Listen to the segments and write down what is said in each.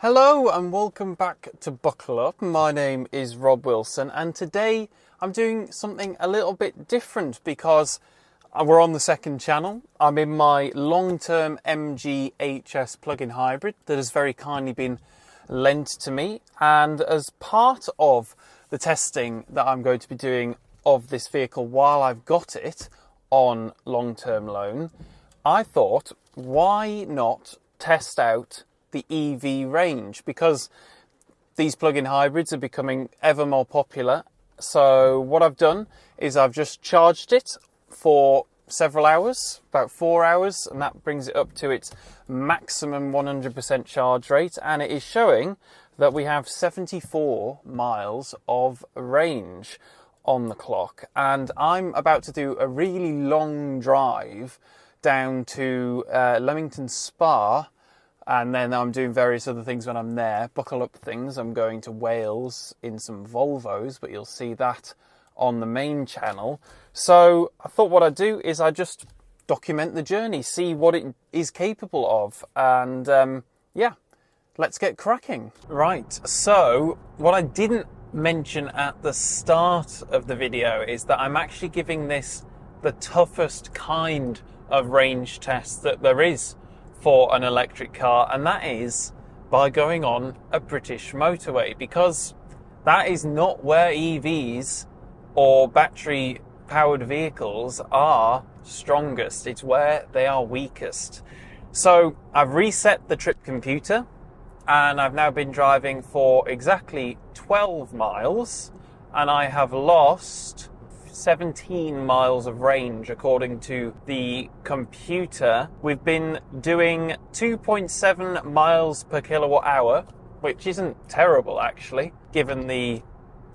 Hello and welcome back to Buckle Up. My name is Rob Wilson and today I'm doing something a little bit different because we're on the second channel. I'm in my long-term MG HS plug-in hybrid that has very kindly been lent to me, and as part of the testing that I'm going to be doing of this vehicle while I've got it on long-term loan, I thought, why not test out the EV range, because these plug-in hybrids are becoming ever more popular. So what I've done is I've just charged it for several hours, about 4 hours, and that brings it up to its maximum 100% charge rate, and it is showing that we have 74 miles of range on the clock. And I'm about to do a really long drive down to Leamington Spa, and then I'm doing various other things when I'm there, buckle up things. I'm going to Wales in some Volvos, but you'll see that on the main channel. So I thought what I'd do is I just document the journey, see what it is capable of, and yeah, let's get cracking. Right, so what I didn't mention at the start of the video is that I'm actually giving this the toughest kind of range test that there is for an electric car, and that is by going on a British motorway, because that is not where EVs or battery powered vehicles are strongest. It's where they are weakest. So I've reset the trip computer and I've now been driving for exactly 12 miles and I have lost 17 miles of range according to the computer. We've been doing 2.7 miles per kilowatt hour, which isn't terrible actually, given the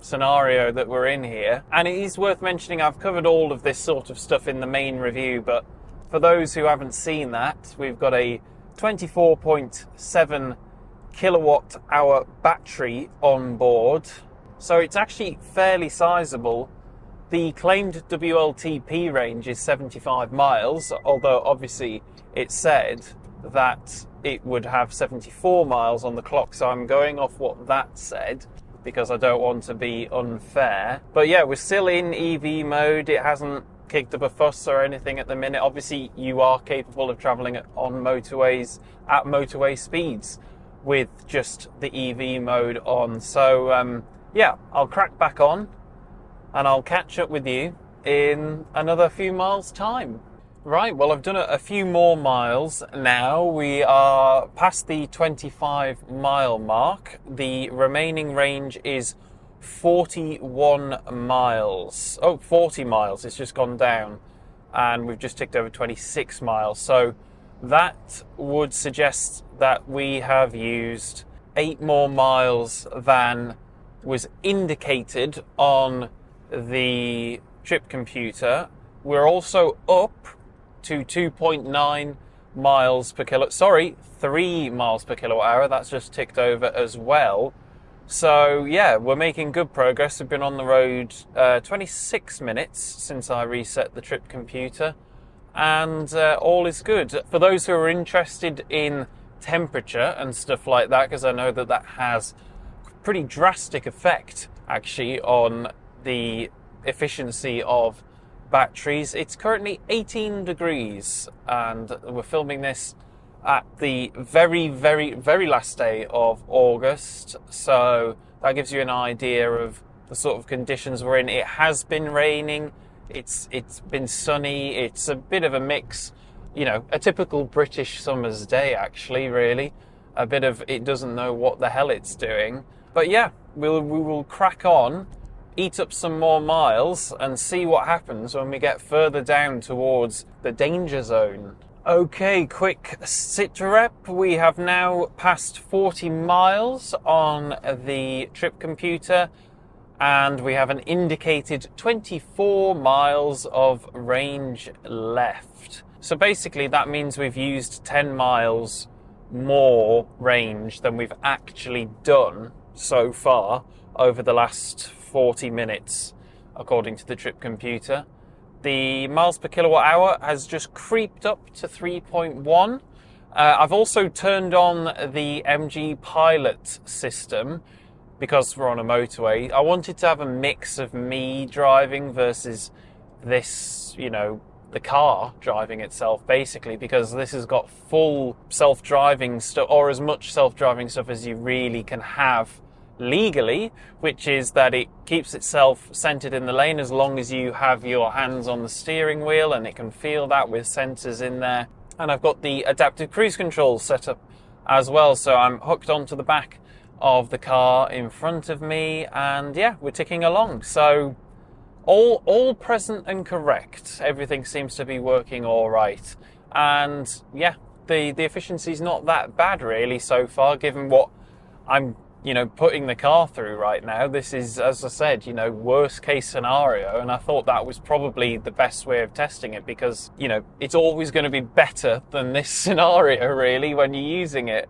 scenario that we're in here. And it is worth mentioning, I've covered all of this sort of stuff in the main review, but for those who haven't seen that, we've got a 24.7 kilowatt hour battery on board. So it's actually fairly sizable. The claimed WLTP range is 75 miles, although obviously it said that it would have 74 miles on the clock, so I'm going off what that said because I don't want to be unfair. But yeah, we're still in EV mode. It hasn't kicked up a fuss or anything at the minute. Obviously, you are capable of travelling on motorways at motorway speeds with just the EV mode on. So yeah, I'll crack back on and I'll catch up with you in another few miles' time. Right, well, I've done a few more miles now. We are past the 25 mile mark. The remaining range is 41 miles. Oh, 40 miles, it's just gone down. And we've just ticked over 26 miles. So that would suggest that we have used 8 more miles than was indicated on the trip computer. We're also up to 2.9 miles per kilo. Sorry, 3 miles per kilowatt hour. That's just ticked over as well. So yeah, we're making good progress. We've been on the road 26 minutes since I reset the trip computer, and all is good. For those who are interested in temperature and stuff like that, because I know that that has pretty drastic effect actually on the efficiency of batteries. It's currently 18 degrees and we're filming this at the very last day of August, so that gives you an idea of the sort of conditions we're in. It has been raining, it's been sunny, it's a bit of a mix, you know, a typical British summer's day actually, really. A bit of it doesn't know what the hell it's doing. But yeah, we will crack on, eat up some more miles and see what happens when we get further down towards the danger zone. Okay, quick sit rep. We have now passed 40 miles on the trip computer and we have an indicated 24 miles of range left. So basically that means we've used 10 miles more range than we've actually done so far over the last 40 minutes, according to the trip computer. The miles per kilowatt hour has just creeped up to 3.1, I've also turned on the MG Pilot system because we're on a motorway. I wanted to have a mix of me driving versus this, you know, the car driving itself, basically, because this has got full self-driving stuff, or as much self-driving stuff as you really can have legally, which is that it keeps itself centered in the lane as long as you have your hands on the steering wheel, and it can feel that with sensors in there. And I've got the adaptive cruise control set up as well, so I'm hooked onto the back of the car in front of me, and yeah, we're ticking along. So all present and correct. Everything seems to be working all right, and yeah, the efficiency's not that bad really so far, given what I'm, you know, putting the car through right now. This is, as I said, you know, worst case scenario, and I thought that was probably the best way of testing it, because, you know, it's always going to be better than this scenario really when you're using it.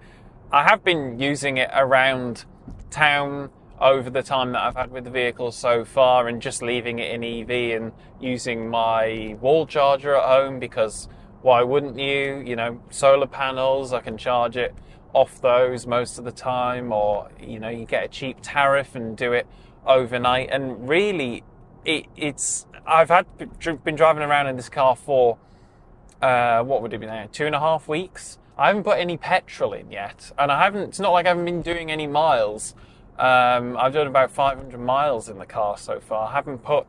I have been using it around town over the time that I've had with the vehicle so far, and just leaving it in EV and using my wall charger at home, because why wouldn't you? You know, solar panels, I can charge it off those most of the time, or, you know, you get a cheap tariff and do it overnight. And really, I've been driving around in this car for, what would it be now, 2.5 weeks? I haven't put any petrol in yet, and it's not like I haven't been doing any miles. I've done about 500 miles in the car so far. I haven't put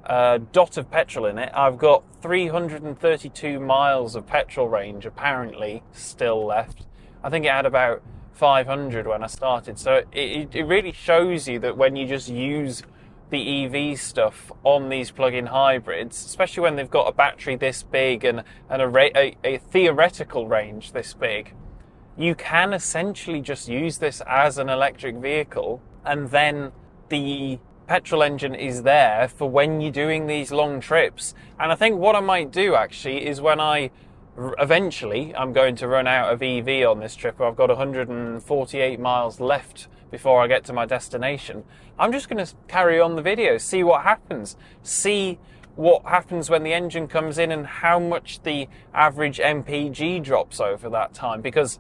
a dot of petrol in it. I've got 332 miles of petrol range apparently still left. I think it had about 500 when I started. So it really shows you that when you just use the EV stuff on these plug-in hybrids, especially when they've got a battery this big and a theoretical range this big, you can essentially just use this as an electric vehicle, and then the petrol engine is there for when you're doing these long trips. And I think what I might do actually is, when eventually I'm going to run out of EV on this trip, I've got 148 miles left before I get to my destination, I'm just going to carry on the video, see what happens, see what happens when the engine comes in, and how much the average MPG drops over that time, because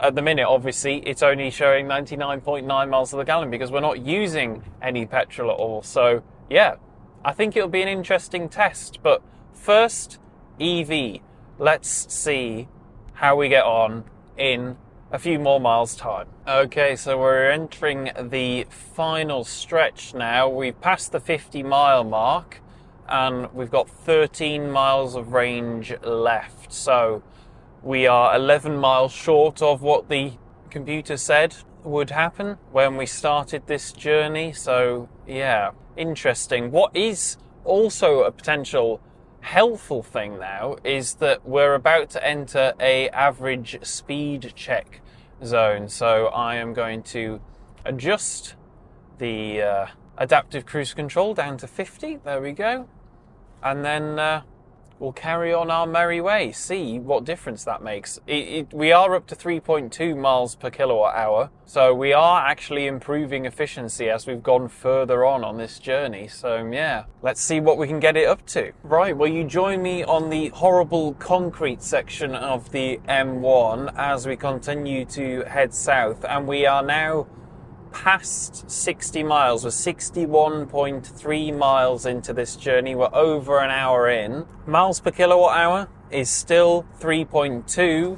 at the minute, obviously, it's only showing 99.9 miles to the gallon because we're not using any petrol at all. So yeah, I think it'll be an interesting test. But first, EV. Let's see how we get on in a few more miles' time. Okay, so we're entering the final stretch now. We've passed the 50-mile mark, and we've got 13 miles of range left. So we are 11 miles short of what the computer said would happen when we started this journey. So yeah, interesting. What is also a potential helpful thing now is that we're about to enter a average speed check zone. So I am going to adjust the adaptive cruise control down to 50. There we go. And then we'll carry on our merry way, see what difference that makes. We are up to 3.2 miles per kilowatt hour, so we are actually improving efficiency as we've gone further on this journey. So yeah, let's see what we can get it up to. Right, well, you join me on the horrible concrete section of the M1 as we continue to head south, and we are now past 60 miles. We're 61.3 miles into this journey. We're over an hour in. Miles per kilowatt hour is still 3.2,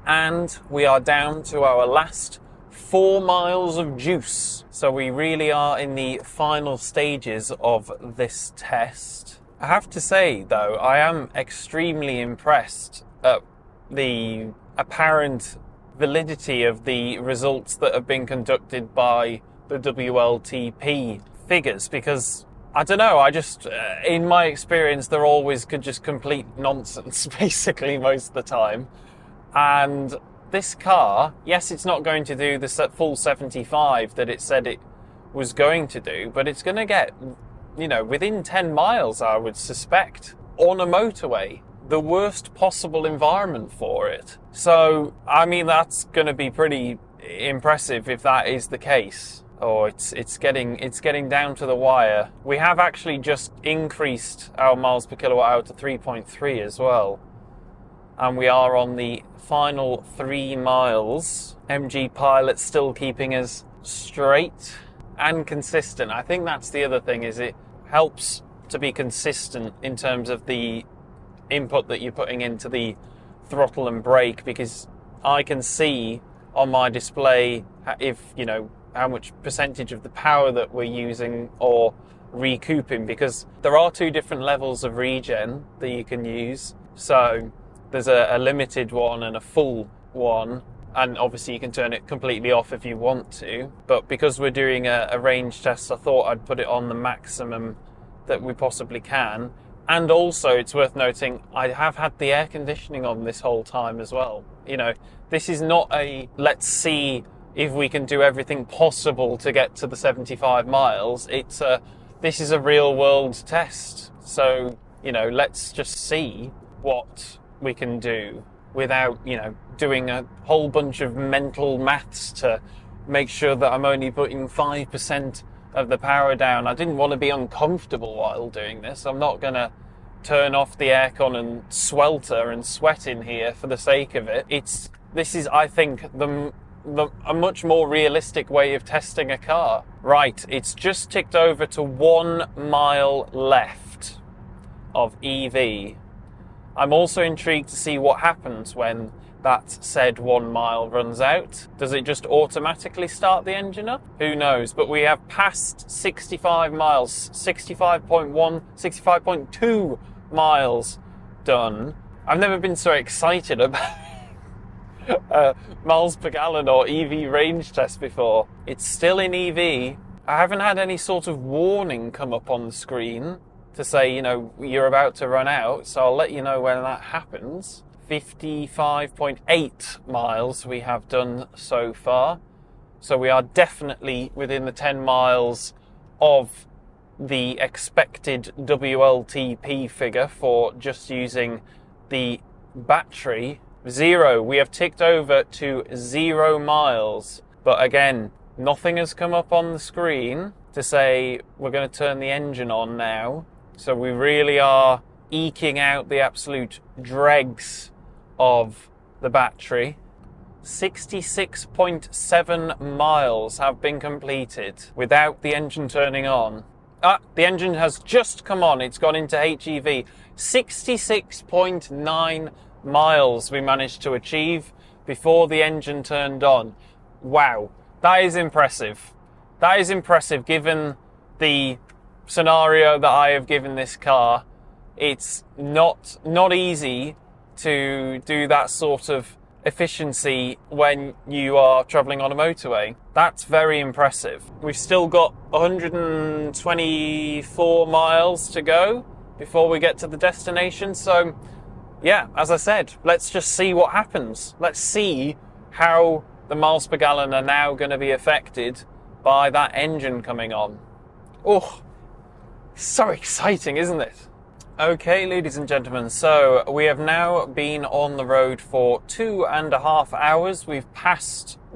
and we are down to our last 4 miles of juice. So we really are in the final stages of this test. I have to say though, I am extremely impressed at the apparent validity of the results that have been conducted by the WLTP figures, because I don't know, I just in my experience they're always just complete nonsense basically most of the time. And this car, yes, it's not going to do the full 75 that it said it was going to do, but it's going to get, you know, within 10 miles I would suspect, on a motorway, the worst possible environment for it. So, I mean, that's going to be pretty impressive if that is the case. Oh, it's getting down to the wire. We have actually just increased our miles per kilowatt hour to 3.3 as well. and we are on the final 3 miles. MG Pilot's still keeping us straight and consistent. I think that's the other thing, is it helps to be consistent in terms of the input that you're putting into the throttle and brake, because I can see on my display if, you know, how much percentage of the power that we're using or recouping, because there are 2 different levels of regen that you can use. So there's a limited one and a full one, and obviously you can turn it completely off if you want to, but because we're doing a range test, I thought I'd put it on the maximum that we possibly can. And also, it's worth noting, I have had the air conditioning on this whole time as well. You know, this is not a let's see if we can do everything possible to get to the 75 miles. This is a real world test. So, you know, let's just see what we can do without, you know, doing a whole bunch of mental maths to make sure that I'm only putting 5% of the power down. I didn't want to be uncomfortable while doing this. I'm not going to turn off the aircon and swelter and sweat in here for the sake of it. This is, I think, a much more realistic way of testing a car. Right, it's just ticked over to 1 mile left of EV. I'm also intrigued to see what happens when that said 1 mile runs out. Does it just automatically start the engine up? Who knows? But we have passed 65 miles, 65.1, 65.2 miles done. I've never been so excited about miles per gallon or EV range test before. It's still in EV. I haven't had any sort of warning come up on the screen to say, you know, you're about to run out, so I'll let you know when that happens. 55.8 miles we have done so far. So we are definitely within the 10 miles of the expected WLTP figure for just using the battery. 0. We have ticked over to 0 miles. But again, nothing has come up on the screen to say we're going to turn the engine on now. So we really are eking out the absolute dregs of the battery. 66.7 miles have been completed without the engine turning on. The engine has just come on. It's gone into HEV. 66.9 miles we managed to achieve before the engine turned on. Wow, that is impressive. That is impressive given the scenario that I have given this car. It's not easy to do that sort of efficiency when you are travelling on a motorway. That's very impressive. We've still got 124 miles to go before we get to the destination. So yeah, as I said, let's just see what happens. Let's see how the miles per gallon are now going to be affected by that engine coming on. Oh, so exciting, isn't it? Okay, ladies and gentlemen, so we have now been on the road for 2.5 hours. We've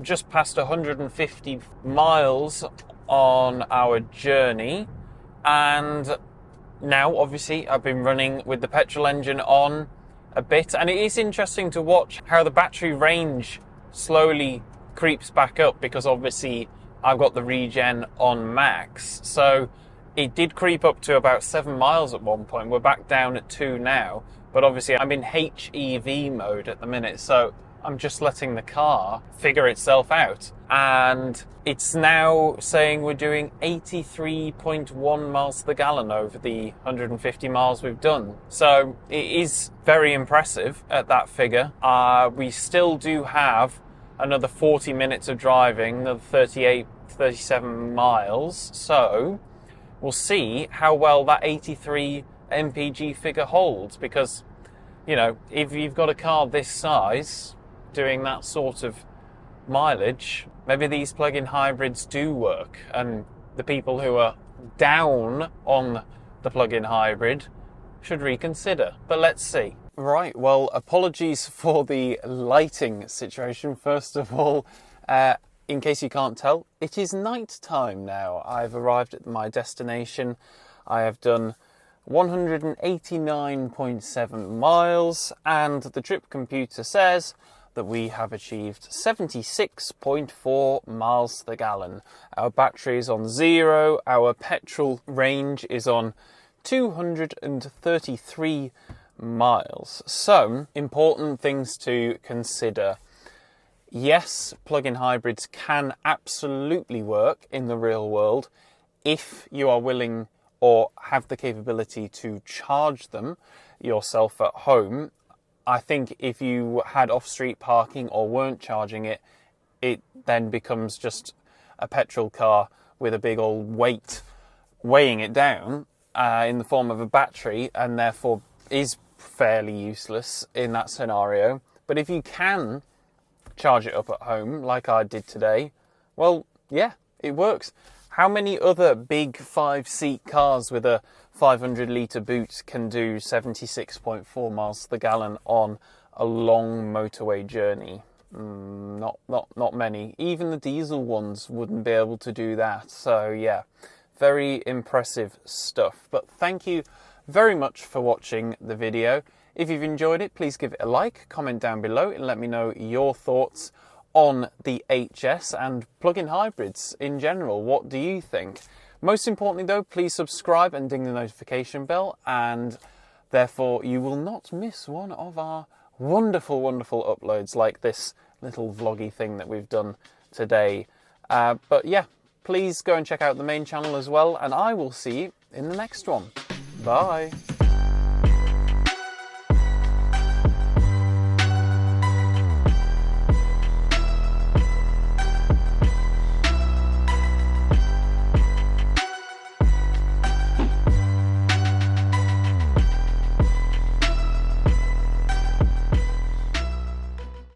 just passed 150 miles on our journey, and now obviously I've been running with the petrol engine on a bit, and it is interesting to watch how the battery range slowly creeps back up, because obviously I've got the regen on max. So it did creep up to about 7 miles at one point. We're back down at 2 now, but obviously I'm in HEV mode at the minute, so I'm just letting the car figure itself out. And it's now saying we're doing 83.1 miles per gallon over the 150 miles we've done. So it is very impressive at that figure. We still do have another 40 minutes of driving, another 37 miles. So we'll see how well that 83 mpg figure holds, because, you know, if you've got a car this size doing that sort of mileage, maybe these plug-in hybrids do work, and the people who are down on the plug-in hybrid should reconsider. But let's see. Right, well, apologies for the lighting situation. First of all, in case you can't tell, it is night time now. I've arrived at my destination. I have done 189.7 miles, and the trip computer says that we have achieved 76.4 miles to the gallon. Our battery is on 0, our petrol range is on 233 miles. So, important things to consider. Yes, plug-in hybrids can absolutely work in the real world if you are willing or have the capability to charge them yourself at home. I think if you had off-street parking or weren't charging it, it then becomes just a petrol car with a big old weight weighing it down in the form of a battery, and therefore is fairly useless in that scenario. But if you can charge it up at home, like I did today, well, yeah, it works. How many other big 5-seat cars with a 500-litre boot can do 76.4 miles to the gallon on a long motorway journey? Not many. Even the diesel ones wouldn't be able to do that. So yeah, very impressive stuff. But thank you very much for watching the video. If you've enjoyed it, please give it a like, comment down below and let me know your thoughts on the HS and plug-in hybrids in general. What do you think? Most importantly though, please subscribe and ding the notification bell, and therefore you will not miss one of our wonderful uploads like this little vloggy thing that we've done today. But yeah, please go and check out the main channel as well, and I will see you in the next one. Bye.